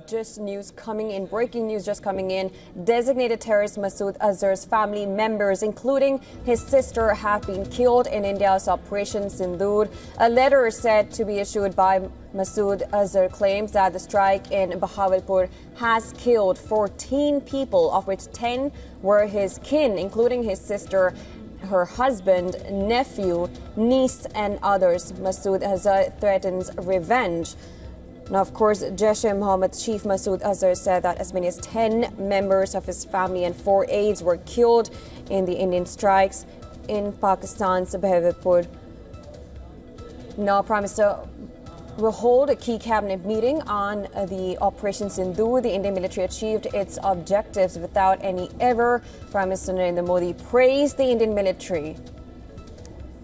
just news coming in, breaking news just coming in. Designated terrorist Masood Azhar's family members, including his sister, have been killed in India's Operation Sindoor. A letter said to be issued by Masood Azhar claims that the strike in Bahawalpur has killed 14 people, of which 10 were his kin, including his sister, her husband, nephew, niece and others. Masood Azhar threatens revenge. Now, of course, Jaish-e-Mohammed chief Masood Azhar said that as many as 10 members of his family and 4 aides were killed in the Indian strikes in Pakistan's Bahawalpur. Now, Prime Minister will hold a key cabinet meeting on the Operation Sindoor. The Indian military achieved its objectives without any error. Prime Minister Narendra Modi praised the Indian military.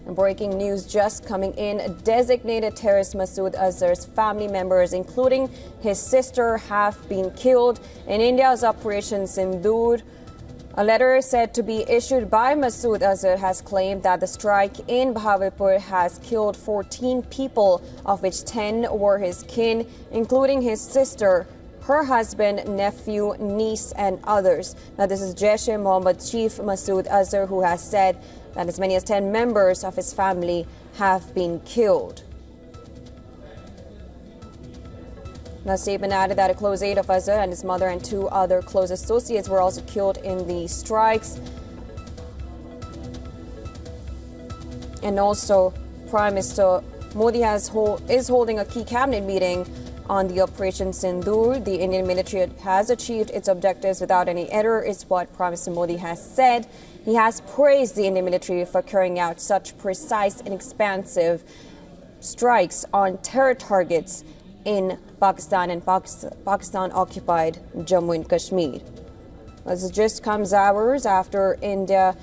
And breaking news just coming in. Designated terrorist Masood Azhar's family members, including his sister, have been killed in India's Operation Sindoor. A letter said to be issued by Masood Azhar has claimed that the strike in Bahawalpur has killed 14 people, of which 10 were his kin, including his sister, her husband, nephew, niece and others. Now, this is Jaish-e-Mohammed chief Masood Azhar, who has said that as many as 10 members of his family have been killed. The statement added that a close aide of Azhar and his mother and 2 other close associates were also killed in the strikes. And also, Prime Minister Modi is holding a key cabinet meeting on the Operation Sindoor. The Indian military has achieved its objectives without any error, is what Prime Minister Modi has said. He has praised the Indian military for carrying out such precise and expansive strikes on terror targets in Pakistan and Pakistan-occupied Jammu and Kashmir. This just comes hours after Indian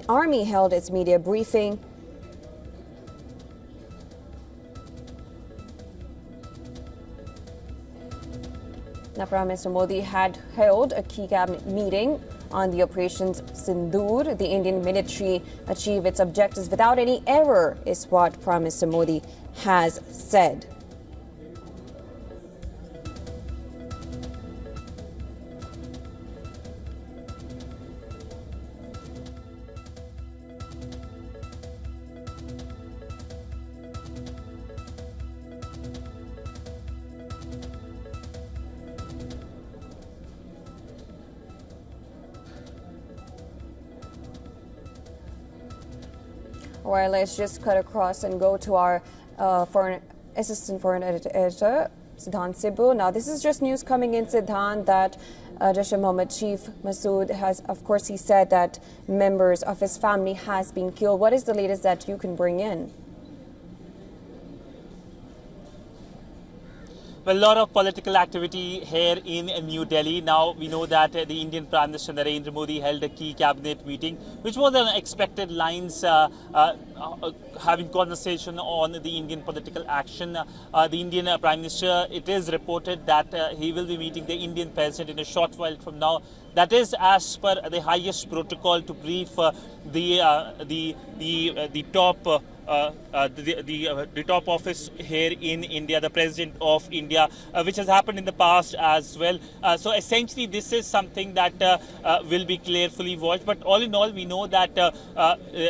Army held its media briefing. Now, Prime Minister Modi had held a key cabinet meeting on the Operation Sindoor. The Indian military achieved its objectives without any error, is what Prime Minister Modi has said. All right, let's just cut across and go to our Assistant Foreign Editor, Siddhant Sibbu. Now, this is just news coming in, Siddhant, that Jaish-e-Mohammed chief Masood has, of course, he said that members of his family has been killed. What is the latest that you can bring in? Well, a lot of political activity here in New Delhi. Now, we know that the Indian Prime Minister Narendra Modi held a key cabinet meeting, which was on expected lines, having conversation on the Indian political action. The Indian Prime Minister, it is reported that he will be meeting the Indian President in a short while from now. That is as per the highest protocol to brief the top office here in India, the President of India, which has happened in the past as well. So essentially, this is something that will be carefully watched. But all in all, we know that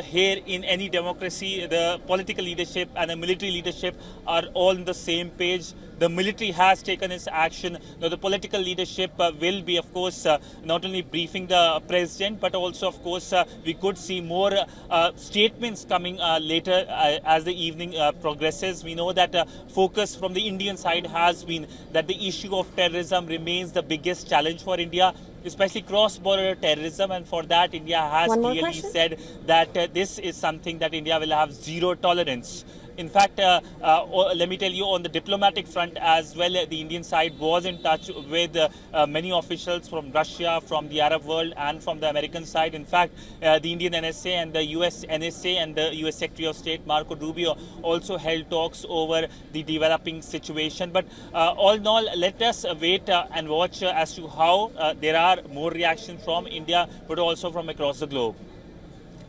here in any democracy, the political leadership and the military leadership are all on the same page. The military has taken its action. Now, the political leadership will be, of course, not only briefing the president, but also, of course, we could see more statements coming later as the evening progresses. We know that focus from the Indian side has been that the issue of terrorism remains the biggest challenge for India, especially cross-border terrorism, and for that India has clearly said that this is something that India will have zero tolerance. In fact, let me tell you, on the diplomatic front as well, the Indian side was in touch with many officials from Russia, from the Arab world and from the American side. In fact, the Indian NSA and the US NSA and the US Secretary of State Marco Rubio also held talks over the developing situation. But all in all, let us wait and watch as to how there are more reactions from India, but also from across the globe.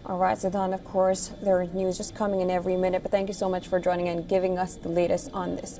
All right, Siddhant, of course, there are news just coming in every minute, but thank you so much for joining and giving us the latest on this.